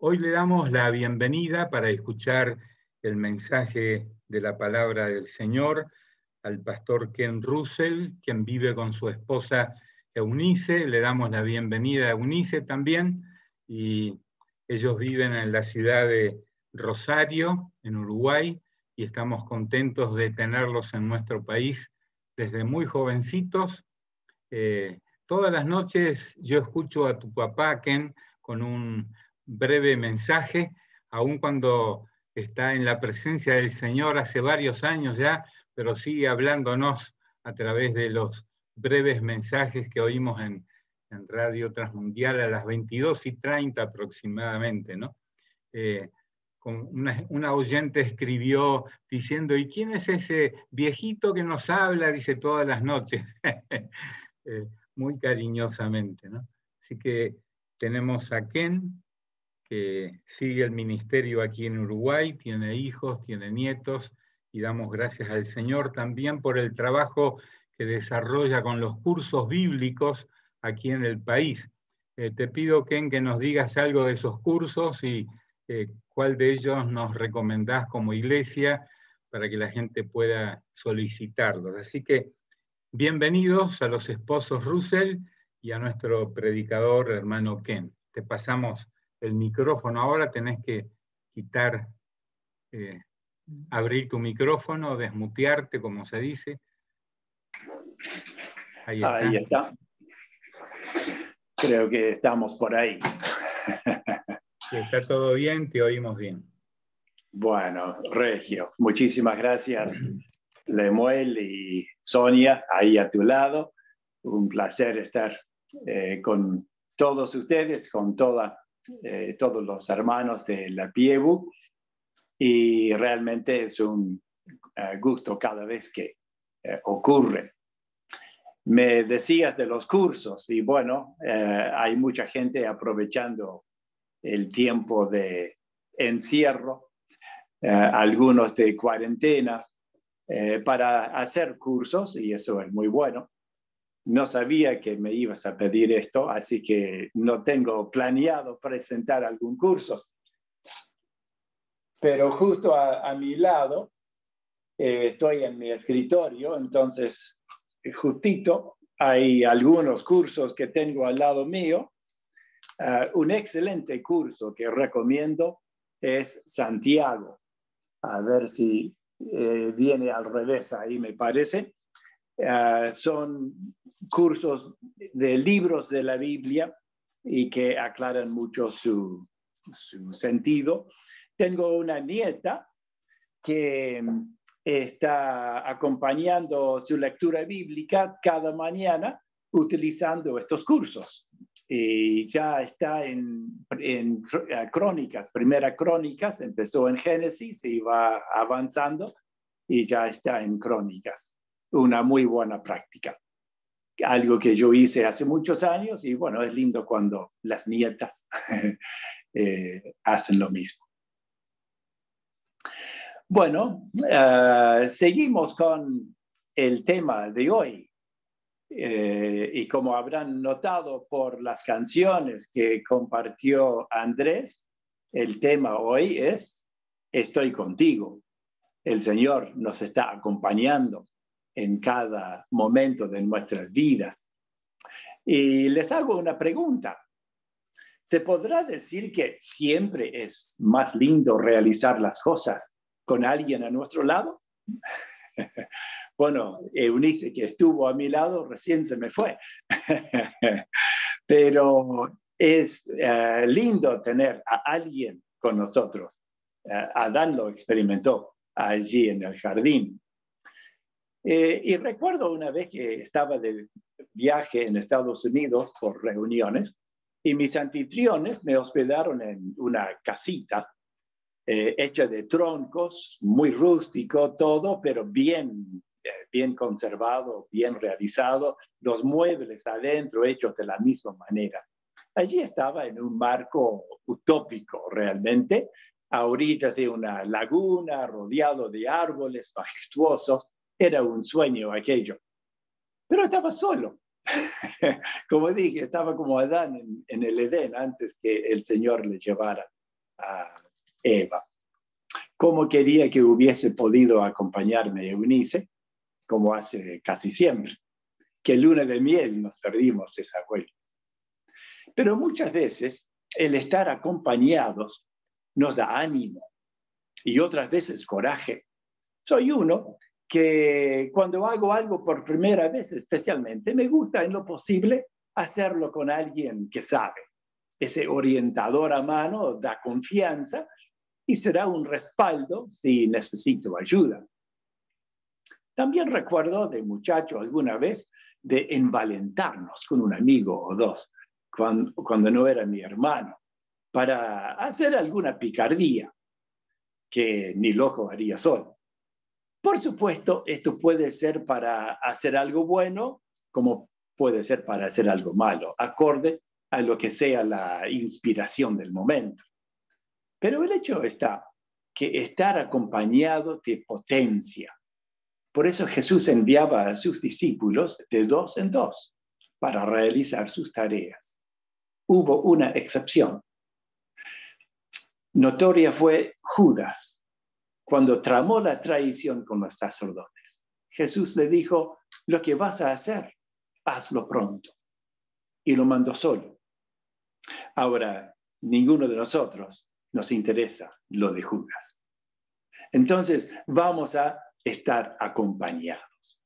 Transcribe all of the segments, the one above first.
Hoy le damos la bienvenida para escuchar el mensaje de la palabra del Señor al pastor Ken Russell, quien vive con su esposa Eunice. Le damos la bienvenida a Eunice también, y ellos viven en la ciudad de Rosario, en Uruguay, y estamos contentos de tenerlos en nuestro país desde muy jovencitos. Todas las noches yo escucho a tu papá, Ken, con un breve mensaje, aun cuando está en la presencia del Señor hace varios años ya, pero sigue hablándonos a través de los breves mensajes que oímos en Radio Transmundial a las 22:30 aproximadamente, ¿no? Una oyente escribió diciendo: ¿y quién es ese viejito que nos habla? Dice, todas las noches. Muy cariñosamente, ¿no? Así que tenemos a Ken, que sigue el ministerio aquí en Uruguay, tiene hijos, tiene nietos, y damos gracias al Señor también por el trabajo que desarrolla con los cursos bíblicos aquí en el país. Te pido, Ken, que nos digas algo de esos cursos y cuál de ellos nos recomendás como iglesia para que la gente pueda solicitarlos. Así que bienvenidos a los esposos Russell y a nuestro predicador hermano Ken. Te pasamos el micrófono ahora, tenés que quitar, abrir tu micrófono, desmutearte, como se dice. Ahí está. Ahí está. Creo que estamos por ahí. Sí, está todo bien, te oímos bien. Bueno, Regio, muchísimas gracias, Lemuel y Sonia, ahí a tu lado. Un placer estar con todos ustedes, con todos los hermanos de la Piebu. Y realmente es un gusto cada vez que ocurre. Me decías de los cursos y bueno, hay mucha gente aprovechando el tiempo de encierro, algunos de cuarentena, para hacer cursos, y eso es muy bueno. No sabía que me ibas a pedir esto, así que no tengo planeado presentar algún curso. Pero justo a mi lado, estoy en mi escritorio, entonces justito hay algunos cursos que tengo al lado mío. Un excelente curso que recomiendo es Santiago. A ver si viene al revés ahí, me parece. Son cursos de libros de la Biblia y que aclaran mucho su sentido. Tengo una nieta que está acompañando su lectura bíblica cada mañana utilizando estos cursos. Y ya está en Crónicas, Primera Crónicas, empezó en Génesis y va avanzando y ya está en Crónicas. Una muy buena práctica. Algo que yo hice hace muchos años y bueno, es lindo cuando las nietas hacen lo mismo. Bueno, seguimos con el tema de hoy. Y como habrán notado por las canciones que compartió Andrés, el tema hoy es Estoy contigo. El Señor nos está acompañando en cada momento de nuestras vidas. Y les hago una pregunta. ¿Se podrá decir que siempre es más lindo realizar las cosas con alguien a nuestro lado? Bueno, Eunice, que estuvo a mi lado, recién se me fue. Pero es lindo tener a alguien con nosotros. Adán lo experimentó allí en el jardín. Y recuerdo una vez que estaba de viaje en Estados Unidos por reuniones y mis anfitriones me hospedaron en una casita hecha de troncos, muy rústico todo, pero bien conservado, bien realizado, los muebles adentro hechos de la misma manera. Allí estaba en un marco utópico realmente, a orillas de una laguna, rodeado de árboles majestuosos. Era un sueño aquello. Pero estaba solo. Como dije, estaba como Adán en el Edén antes que el Señor le llevara. a Eva. ¿Cómo quería que hubiese podido acompañarme Eunice? Como hace casi siempre. Que luna de miel nos perdimos esa vuelta. Pero muchas veces el estar acompañados nos da ánimo y otras veces coraje. Soy uno que cuando hago algo por primera vez especialmente, me gusta en lo posible hacerlo con alguien que sabe. Ese orientador a mano da confianza y será un respaldo si necesito ayuda. También recuerdo de muchacho alguna vez de envalentarnos con un amigo o dos, cuando no era mi hermano, para hacer alguna picardía que ni loco haría solo. Por supuesto, esto puede ser para hacer algo bueno, como puede ser para hacer algo malo, acorde a lo que sea la inspiración del momento. Pero el hecho está que estar acompañado te potencia. Por eso Jesús enviaba a sus discípulos de 2 en 2 para realizar sus tareas. Hubo una excepción. Notoria fue Judas, cuando tramó la traición con los sacerdotes. Jesús le dijo, lo que vas a hacer, hazlo pronto. Y lo mandó solo. Ahora, ninguno de nosotros nos interesa lo de Judas. Entonces, vamos a estar acompañados.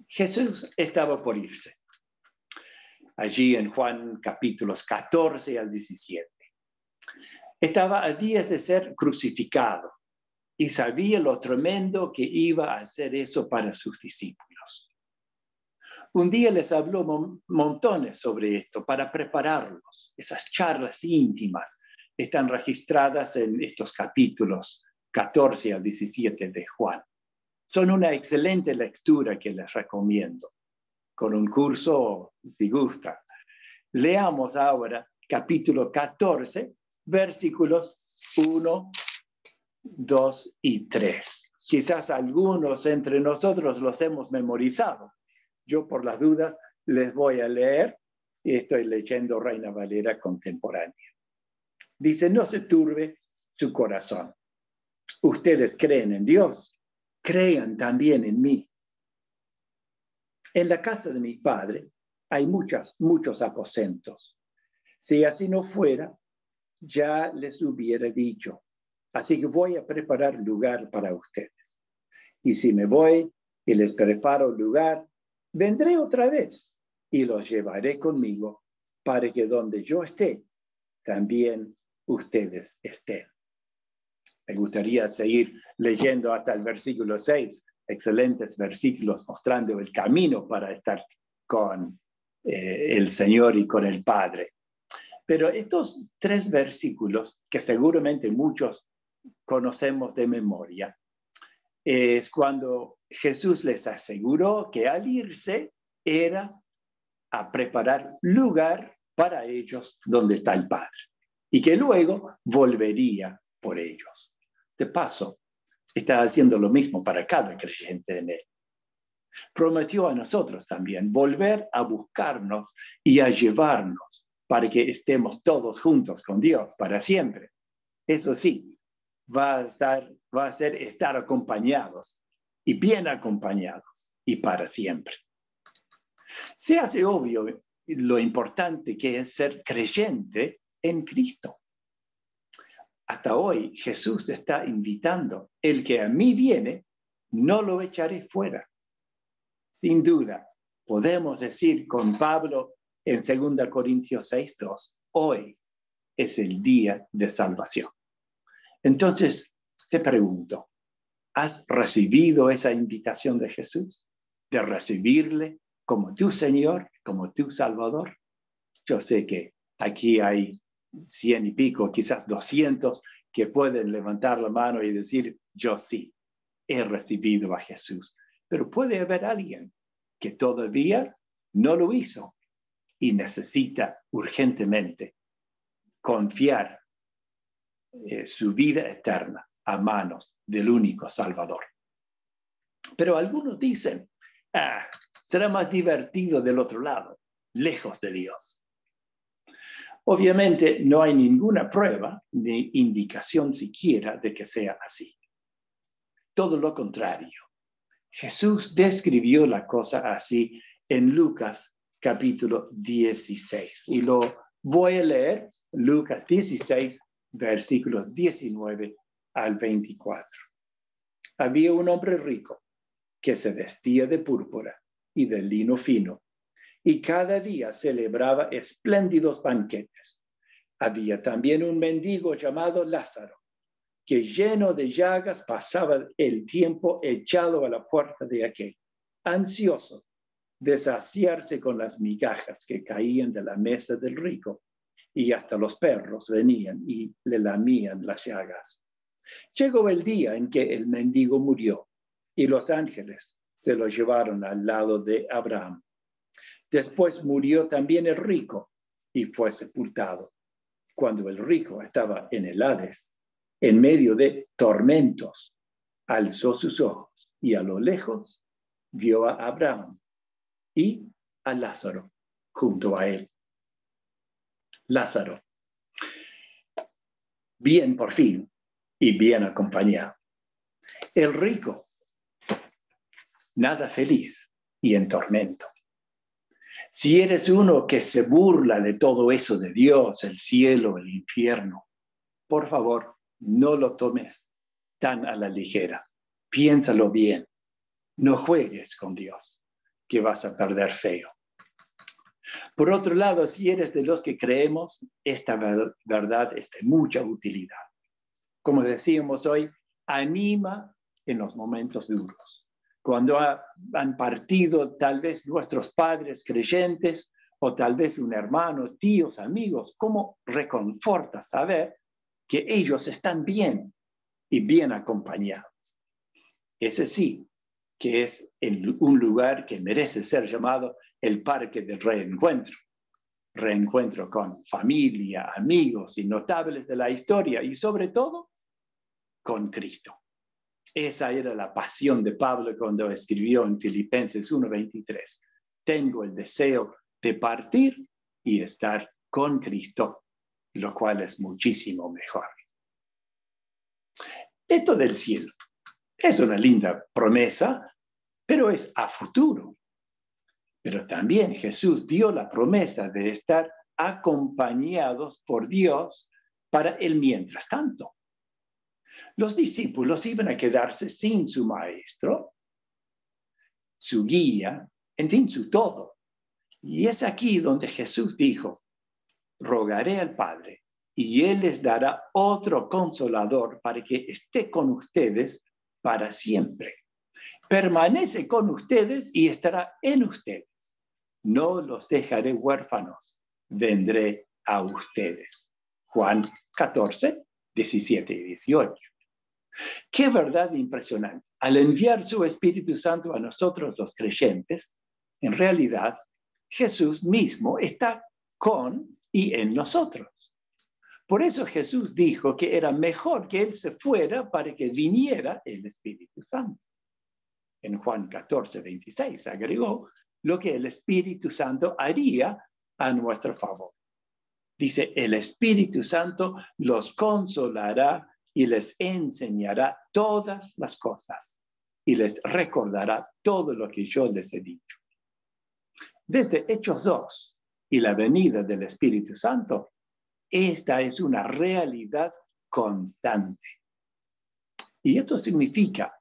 Jesús estaba por irse. Allí en Juan capítulos 14 al 17. Estaba a días de ser crucificado y sabía lo tremendo que iba a hacer eso para sus discípulos. Un día les habló montones sobre esto para prepararlos. Esas charlas íntimas están registradas en estos capítulos 14 al 17 de Juan. Son una excelente lectura que les recomiendo. Con un curso, si gusta. Leamos ahora capítulo 14, versículos 1, 2 y 3. Quizás algunos entre nosotros los hemos memorizado. Yo, por las dudas, les voy a leer y estoy leyendo Reina Valera contemporánea. Dice, no se turbe su corazón. Ustedes creen en Dios, crean también en mí. En la casa de mi padre hay muchos aposentos. Si así no fuera, ya les hubiera dicho. Así que voy a preparar lugar para ustedes. Y si me voy y les preparo lugar, vendré otra vez y los llevaré conmigo para que donde yo esté, también ustedes estén. Me gustaría seguir leyendo hasta el versículo 6, excelentes versículos mostrando el camino para estar con el Señor y con el Padre. Pero estos 3 versículos, que seguramente muchos conocemos de memoria, es cuando Jesús les aseguró que al irse era a preparar lugar para ellos donde está el Padre y que luego volvería por ellos. De paso, está haciendo lo mismo para cada creyente en él. Prometió a nosotros también volver a buscarnos y a llevarnos para que estemos todos juntos con Dios para siempre. Eso sí, va a ser estar acompañados y bien acompañados y para siempre. Se hace obvio lo importante que es ser creyente en Cristo. Hasta hoy Jesús está invitando, el que a mí viene, no lo echaré fuera. Sin duda, podemos decir con Pablo en 2 Corintios 6:2, hoy es el día de salvación. Entonces, te pregunto, ¿has recibido esa invitación de Jesús? ¿De recibirle como tu Señor, como tu Salvador? Yo sé que aquí hay 100 y pico, quizás 200, que pueden levantar la mano y decir, yo sí, he recibido a Jesús. Pero puede haber alguien que todavía no lo hizo y necesita urgentemente confiar su vida eterna a manos del único Salvador. Pero algunos dicen, será más divertido del otro lado, lejos de Dios. Obviamente no hay ninguna prueba ni indicación siquiera de que sea así. Todo lo contrario. Jesús describió la cosa así en Lucas capítulo 16. Y lo voy a leer, Lucas 16, versículos 19 al 24. Había un hombre rico que se vestía de púrpura y de lino fino, y cada día celebraba espléndidos banquetes. Había también un mendigo llamado Lázaro, que lleno de llagas pasaba el tiempo echado a la puerta de aquel, ansioso de saciarse con las migajas que caían de la mesa del rico, y hasta los perros venían y le lamían las llagas. Llegó el día en que el mendigo murió, y los ángeles se lo llevaron al lado de Abraham. Después murió también el rico y fue sepultado. Cuando el rico estaba en el Hades, en medio de tormentos, alzó sus ojos y a lo lejos vio a Abraham y a Lázaro junto a él. Lázaro, bien por fin y bien acompañado. El rico, nada feliz y en tormento. Si eres uno que se burla de todo eso de Dios, el cielo, el infierno, por favor, no lo tomes tan a la ligera. Piénsalo bien. No juegues con Dios, que vas a perder feo. Por otro lado, si eres de los que creemos, esta verdad es de mucha utilidad. Como decíamos hoy, anima en los momentos duros. Cuando han partido tal vez nuestros padres creyentes o tal vez un hermano, tíos, amigos, ¿cómo reconforta saber que ellos están bien y bien acompañados? Ese sí, que es un lugar que merece ser llamado el Parque del Reencuentro. Reencuentro con familia, amigos y notables de la historia y sobre todo con Cristo. Esa era la pasión de Pablo cuando escribió en Filipenses 1:23. Tengo el deseo de partir y estar con Cristo, lo cual es muchísimo mejor. Esto del cielo es una linda promesa, pero es a futuro. Pero también Jesús dio la promesa de estar acompañados por Dios para el mientras tanto. Los discípulos iban a quedarse sin su maestro, su guía, en fin, su todo. Y es aquí donde Jesús dijo, rogaré al Padre y Él les dará otro consolador para que esté con ustedes para siempre. Permanece con ustedes y estará en ustedes. No los dejaré huérfanos, vendré a ustedes. Juan 14, 17 y 18. Qué verdad impresionante. Al enviar su Espíritu Santo a nosotros los creyentes, en realidad Jesús mismo está con y en nosotros. Por eso Jesús dijo que era mejor que Él se fuera para que viniera el Espíritu Santo. En Juan 14, 26 agregó lo que el Espíritu Santo haría a nuestro favor. Dice, el Espíritu Santo los consolará y les enseñará todas las cosas y les recordará todo lo que yo les he dicho. Desde Hechos 2 y la venida del Espíritu Santo, esta es una realidad constante. Y esto significa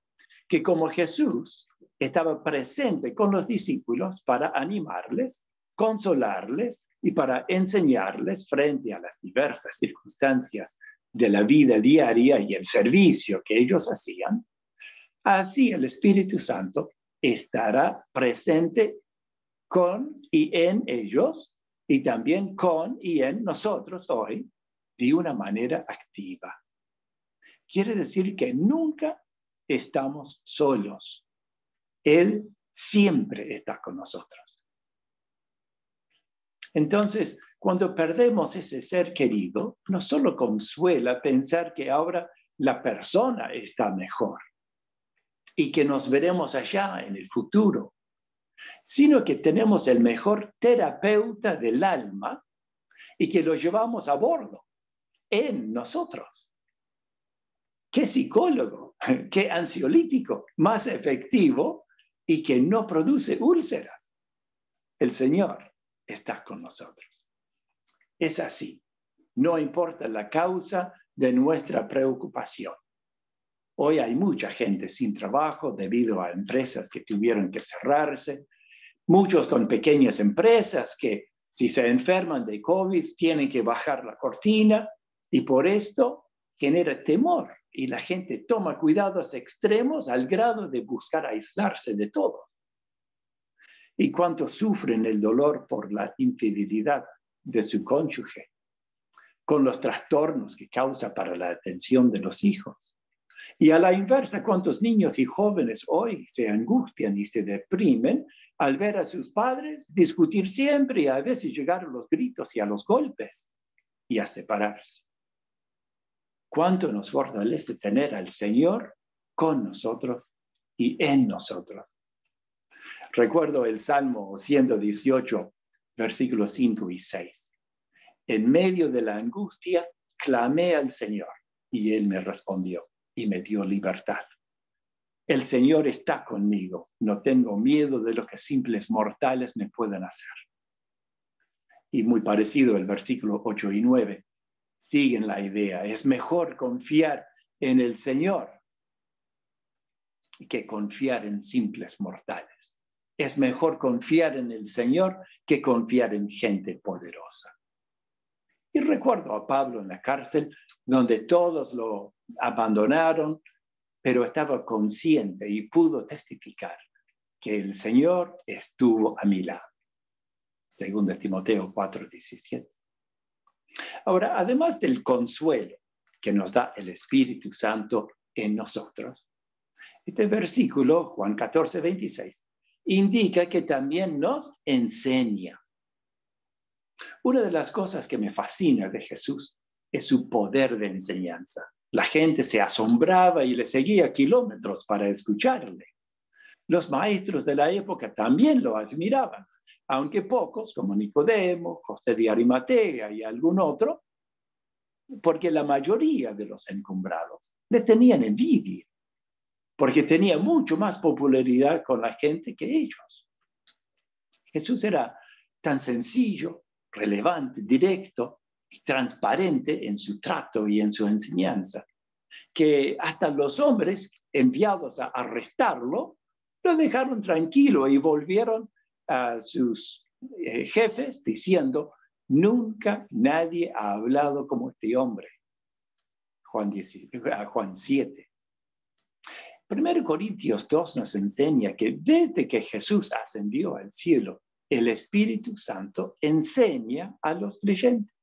que como Jesús estaba presente con los discípulos para animarles, consolarles y para enseñarles frente a las diversas circunstancias de la vida diaria y el servicio que ellos hacían, así el Espíritu Santo estará presente con y en ellos y también con y en nosotros hoy de una manera activa. Quiere decir que nunca estamos solos. Él siempre está con nosotros. Entonces, cuando perdemos ese ser querido, no solo consuela pensar que ahora la persona está mejor y que nos veremos allá en el futuro, sino que tenemos el mejor terapeuta del alma y que lo llevamos a bordo en nosotros. ¿Qué psicólogo, qué ansiolítico más efectivo y que no produce úlceras? El Señor está con nosotros. Es así. No importa la causa de nuestra preocupación. Hoy hay mucha gente sin trabajo debido a empresas que tuvieron que cerrarse, muchos con pequeñas empresas que si se enferman de COVID tienen que bajar la cortina y por esto genera temor y la gente toma cuidados extremos al grado de buscar aislarse de todos. ¿Y cuántos sufren el dolor por la infidelidad de su cónyuge? Con los trastornos que causa para la atención de los hijos. Y a la inversa, ¿cuántos niños y jóvenes hoy se angustian y se deprimen al ver a sus padres discutir siempre y a veces llegar a los gritos y a los golpes y a separarse? ¿Cuánto nos fortalece tener al Señor con nosotros y en nosotros? Recuerdo el Salmo 118, versículos 5 y 6. En medio de la angustia, clamé al Señor y Él me respondió y me dio libertad. El Señor está conmigo. No tengo miedo de lo que simples mortales me puedan hacer. Y muy parecido el versículo 8 y 9. Siguen la idea. Es mejor confiar en el Señor que confiar en simples mortales. Es mejor confiar en el Señor que confiar en gente poderosa. Y recuerdo a Pablo en la cárcel, donde todos lo abandonaron, pero estaba consciente y pudo testificar que el Señor estuvo a mi lado. 2 Timoteo 4:17. Ahora, además del consuelo que nos da el Espíritu Santo en nosotros, este versículo, Juan 14:26, indica que también nos enseña. Una de las cosas que me fascina de Jesús es su poder de enseñanza. La gente se asombraba y le seguía kilómetros para escucharle. Los maestros de la época también lo admiraban, aunque pocos, como Nicodemo, José de Arimatea y algún otro, porque la mayoría de los encumbrados le tenían envidia, porque tenía mucho más popularidad con la gente que ellos. Jesús era tan sencillo, relevante, directo y transparente en su trato y en su enseñanza, que hasta los hombres enviados a arrestarlo lo dejaron tranquilo y volvieron a sus jefes diciendo: nunca nadie ha hablado como este hombre. Juan 7. 1 Corintios 2 nos enseña que desde que Jesús ascendió al cielo, el Espíritu Santo enseña a los creyentes.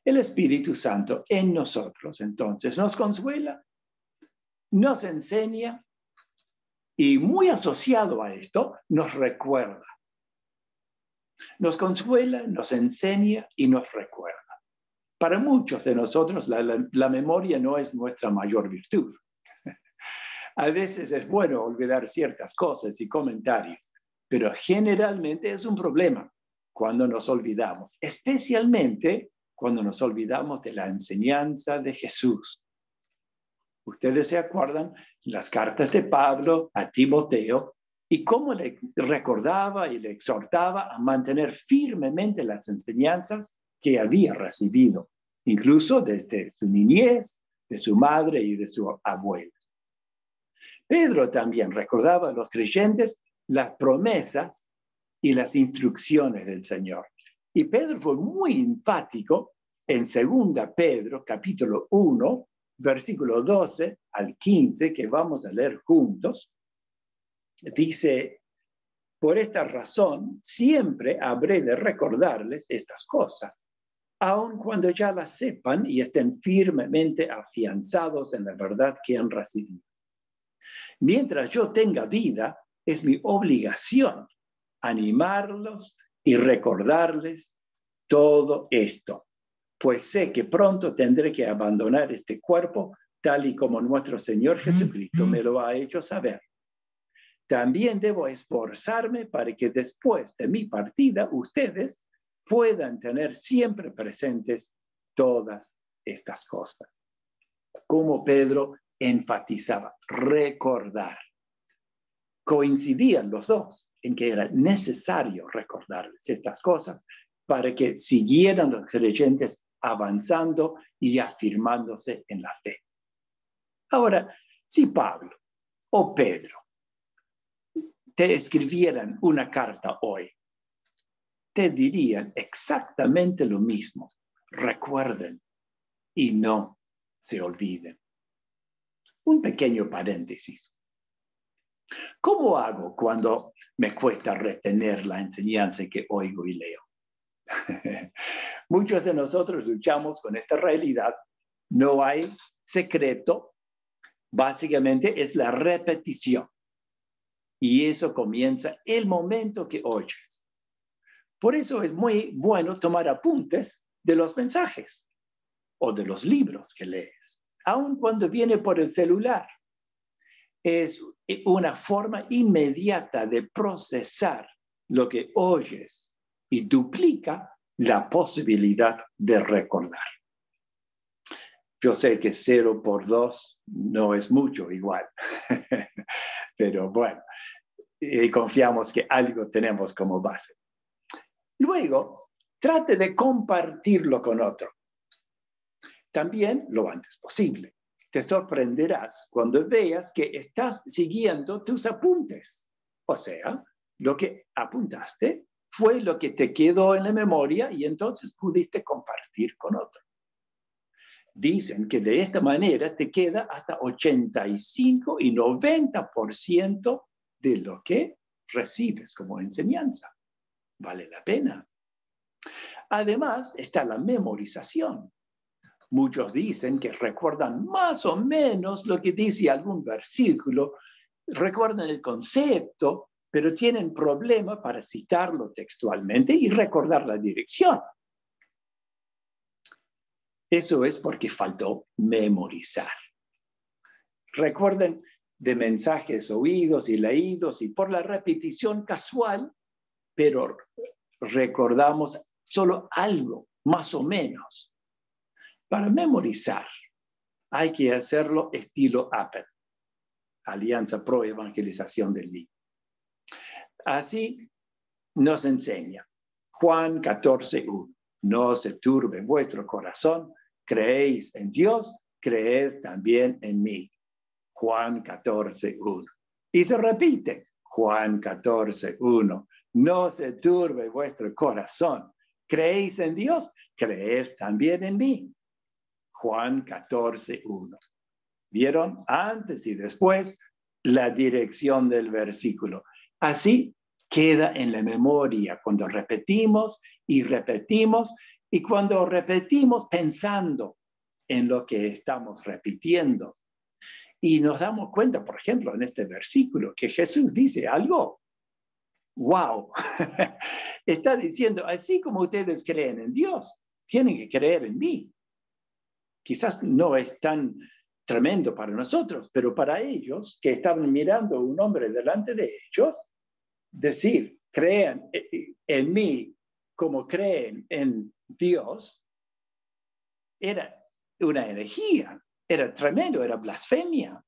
El Espíritu Santo en nosotros, entonces, nos consuela, nos enseña y muy asociado a esto, nos recuerda. Nos consuela, nos enseña y nos recuerda. Para muchos de nosotros la memoria no es nuestra mayor virtud. A veces es bueno olvidar ciertas cosas y comentarios, pero generalmente es un problema cuando nos olvidamos, especialmente cuando nos olvidamos de la enseñanza de Jesús. Ustedes se acuerdan las cartas de Pablo a Timoteo y cómo le recordaba y le exhortaba a mantener firmemente las enseñanzas que había recibido, incluso desde su niñez, de su madre y de su abuela. Pedro también recordaba a los creyentes las promesas y las instrucciones del Señor. Y Pedro fue muy enfático en 2 Pedro, capítulo 1, versículo 12 al 15, que vamos a leer juntos. Dice: por esta razón siempre habré de recordarles estas cosas, aun cuando ya las sepan y estén firmemente afianzados en la verdad que han recibido. Mientras yo tenga vida, es mi obligación animarlos y recordarles todo esto, pues sé que pronto tendré que abandonar este cuerpo, tal y como nuestro Señor Jesucristo me lo ha hecho saber. También debo esforzarme para que después de mi partida ustedes puedan tener siempre presentes todas estas cosas. Como Pedro enfatizaba, recordar. Coincidían los dos en que era necesario recordarles estas cosas para que siguieran los creyentes avanzando y afirmándose en la fe. Ahora, si Pablo o Pedro te escribieran una carta hoy, te dirían exactamente lo mismo. Recuerden y no se olviden. Un pequeño paréntesis. ¿Cómo hago cuando me cuesta retener la enseñanza que oigo y leo? Muchos de nosotros luchamos con esta realidad. No hay secreto. Básicamente es la repetición. Y eso comienza el momento que oyes. Por eso es muy bueno tomar apuntes de los mensajes o de los libros que lees, aun cuando viene por el celular. Es una forma inmediata de procesar lo que oyes y duplica la posibilidad de recordar. Yo sé que 0 por 2 no es mucho igual, pero bueno, confiamos que algo tenemos como base. Luego, trate de compartirlo con otro. También lo antes posible. Te sorprenderás cuando veas que estás siguiendo tus apuntes. O sea, lo que apuntaste fue lo que te quedó en la memoria y entonces pudiste compartir con otro. Dicen que de esta manera te queda hasta 85 y 90% de lo que recibes como enseñanza. Vale la pena. Además, está la memorización. Muchos dicen que recuerdan más o menos lo que dice algún versículo, recuerdan el concepto, pero tienen problema para citarlo textualmente y recordar la dirección. Eso es porque faltó memorizar. Recuerden de mensajes oídos y leídos y por la repetición casual, pero recordamos solo algo, más o menos. Para memorizar, hay que hacerlo estilo Apple, Alianza Pro Evangelización del Libro. Así nos enseña Juan 14:1. No se turbe vuestro corazón, creéis en Dios, creed también en mí. Juan 14:1. Y se repite, Juan 14:1. No se turbe vuestro corazón, creéis en Dios, creed también en mí. Juan 14:1. ¿Vieron? Antes y después, la dirección del versículo. Así queda en la memoria cuando repetimos y repetimos, y cuando repetimos pensando en lo que estamos repitiendo. Y nos damos cuenta, por ejemplo, en este versículo, que Jesús dice algo. ¡Wow! Está diciendo, así como ustedes creen en Dios, tienen que creer en mí. Quizás no es tan tremendo para nosotros, pero para ellos que estaban mirando a un hombre delante de ellos, decir, crean en mí como creen en Dios, era una herejía, era tremendo, era blasfemia,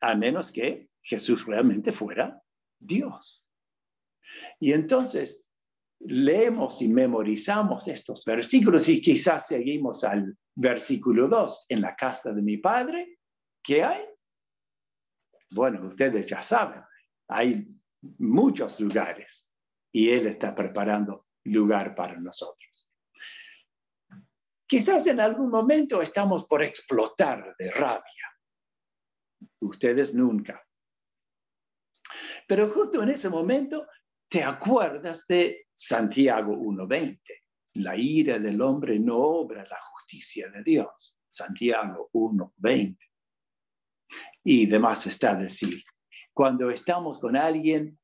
a menos que Jesús realmente fuera Dios. Y entonces leemos y memorizamos estos versículos y quizás seguimos al versículo 2. En la casa de mi padre, ¿qué hay? Bueno, ustedes ya saben, hay muchos lugares y Él está preparando lugar para nosotros. Quizás en algún momento estamos por explotar de rabia. Ustedes nunca. Pero justo en ese momento te acuerdas de Santiago 1:20. La ira del hombre no obra la justicia de Dios. Santiago 1:20. Y demás está decir, cuando estamos con alguien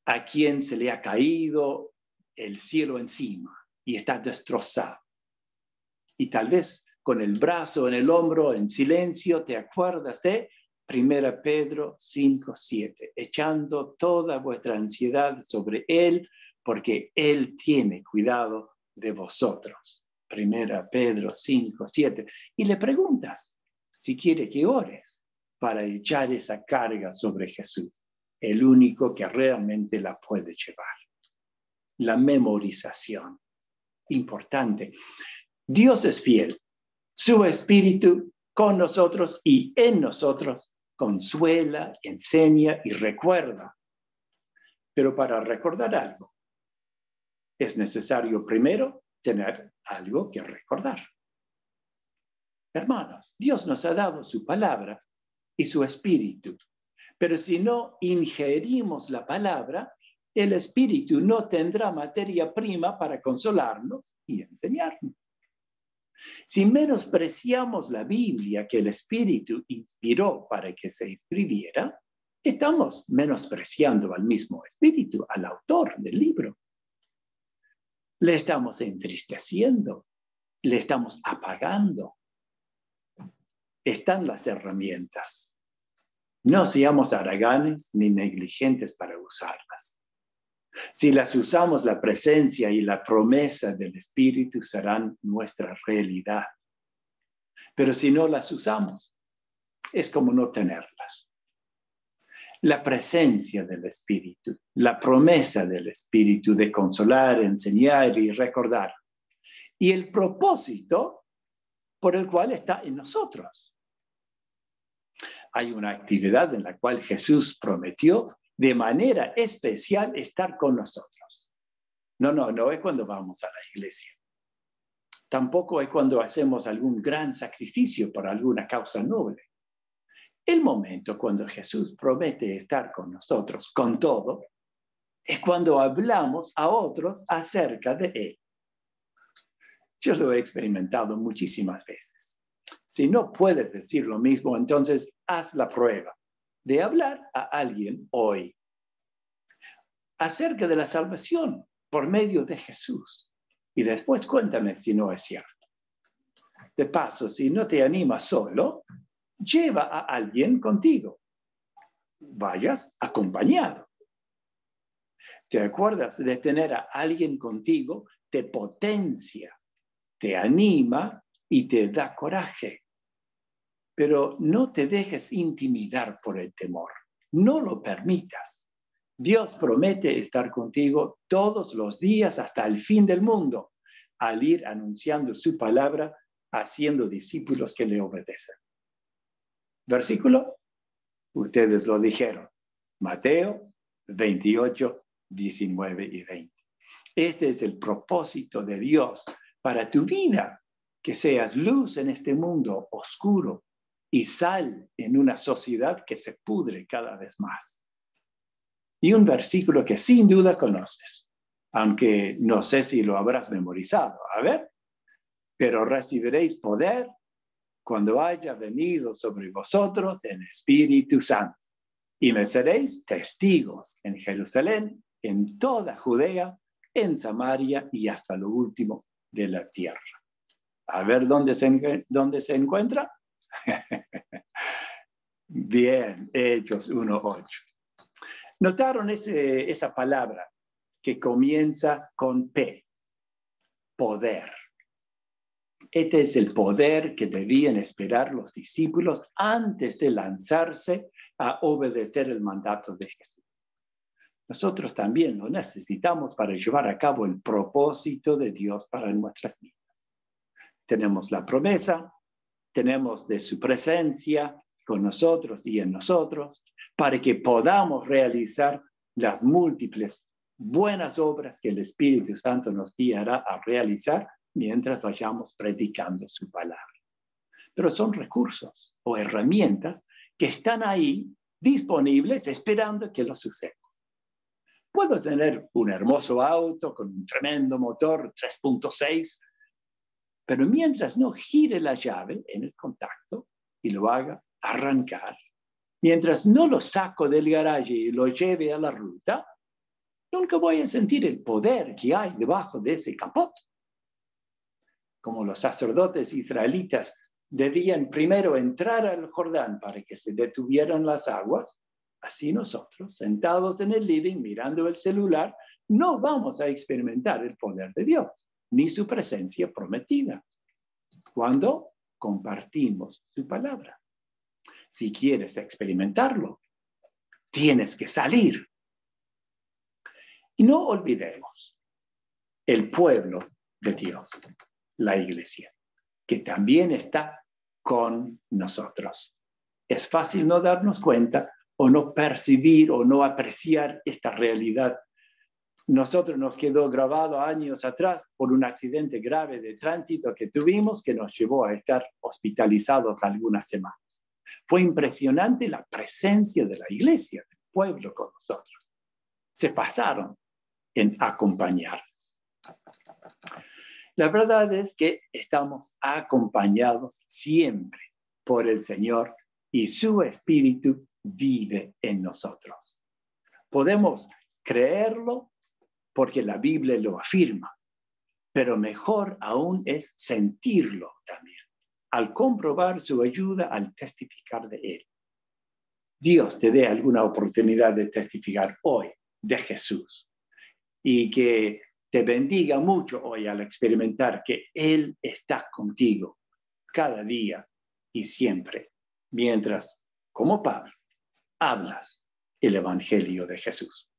a quien se le ha caído el cielo encima y está destrozado, y tal vez con el brazo en el hombro, en silencio, te acuerdas de 1 Pedro 5:7, echando toda vuestra ansiedad sobre Él, porque Él tiene cuidado de vosotros. 1 Pedro 5, 7. Y le preguntas si quiere que ores para echar esa carga sobre Jesús, el único que realmente la puede llevar. La memorización, importante. Dios es fiel. Su Espíritu con nosotros y en nosotros consuela, enseña y recuerda. Pero para recordar algo, es necesario primero tener algo que recordar. Hermanos, Dios nos ha dado su palabra y su Espíritu. Pero si no ingerimos la palabra, el Espíritu no tendrá materia prima para consolarnos y enseñarnos. Si menospreciamos la Biblia que el Espíritu inspiró para que se escribiera, estamos menospreciando al mismo Espíritu, al autor del libro. Le estamos entristeciendo, le estamos apagando. Están las herramientas. No seamos haraganes ni negligentes para usarlas. Si las usamos, la presencia y la promesa del Espíritu serán nuestra realidad. Pero si no las usamos, es como no tenerlas. La presencia del Espíritu, la promesa del Espíritu de consolar, enseñar y recordar. Y el propósito por el cual está en nosotros. Hay una actividad en la cual Jesús prometió de manera especial estar con nosotros. No es cuando vamos a la iglesia. Tampoco es cuando hacemos algún gran sacrificio por alguna causa noble. El momento cuando Jesús promete estar con nosotros, con todo, es cuando hablamos a otros acerca de Él. Yo lo he experimentado muchísimas veces. Si no puedes decir lo mismo, entonces haz la prueba de hablar a alguien hoy acerca de la salvación por medio de Jesús. Y después cuéntame si no es cierto. De paso, si no te animas solo, lleva a alguien contigo. Vayas acompañado. ¿Te acuerdas de tener a alguien contigo? Te potencia, te anima y te da coraje. Pero no te dejes intimidar por el temor. No lo permitas. Dios promete estar contigo todos los días hasta el fin del mundo, al ir anunciando su palabra, haciendo discípulos que le obedecen. Versículo, ustedes lo dijeron, Mateo 28, 19 y 20. Este es el propósito de Dios para tu vida, que seas luz en este mundo oscuro y sal en una sociedad que se pudre cada vez más. Y un versículo que sin duda conoces, aunque no sé si lo habrás memorizado. A ver, pero recibiréis poder cuando haya venido sobre vosotros el Espíritu Santo. Y me seréis testigos en Jerusalén, en toda Judea, en Samaria y hasta lo último de la tierra. A ver dónde se encuentra. Bien, Hechos 1:8. ¿Notaron esa palabra que comienza con P? Poder. Este es el poder que debían esperar los discípulos antes de lanzarse a obedecer el mandato de Jesús. Nosotros también lo necesitamos para llevar a cabo el propósito de Dios para nuestras vidas. Tenemos la promesa, tenemos de su presencia con nosotros y en nosotros, para que podamos realizar las múltiples buenas obras que el Espíritu Santo nos guiará a realizar mientras vayamos predicando su palabra. Pero son recursos o herramientas que están ahí disponibles esperando que los usemos. Puedo tener un hermoso auto con un tremendo motor 3.6, pero mientras no gire la llave en el contacto y lo haga arrancar, mientras no lo saco del garaje y lo lleve a la ruta, nunca voy a sentir el poder que hay debajo de ese capot. Como los sacerdotes israelitas debían primero entrar al Jordán para que se detuvieran las aguas, así nosotros, sentados en el living, mirando el celular, no vamos a experimentar el poder de Dios, ni su presencia prometida, cuando compartimos su palabra. Si quieres experimentarlo, tienes que salir. Y no olvidemos el pueblo de Dios, la iglesia, que también está con nosotros. Es fácil no darnos cuenta o no percibir o no apreciar esta realidad. Nosotros nos quedó grabado años atrás por un accidente grave de tránsito que tuvimos que nos llevó a estar hospitalizados algunas semanas. Fue impresionante la presencia de la iglesia, del pueblo con nosotros. Se pasaron en acompañarnos. La verdad es que estamos acompañados siempre por el Señor y su Espíritu vive en nosotros. Podemos creerlo porque la Biblia lo afirma, pero mejor aún es sentirlo también, al comprobar su ayuda, al testificar de Él. Dios te dé alguna oportunidad de testificar hoy de Jesús y que te bendiga mucho hoy al experimentar que Él está contigo cada día y siempre, mientras, como Pablo, hablas el Evangelio de Jesús.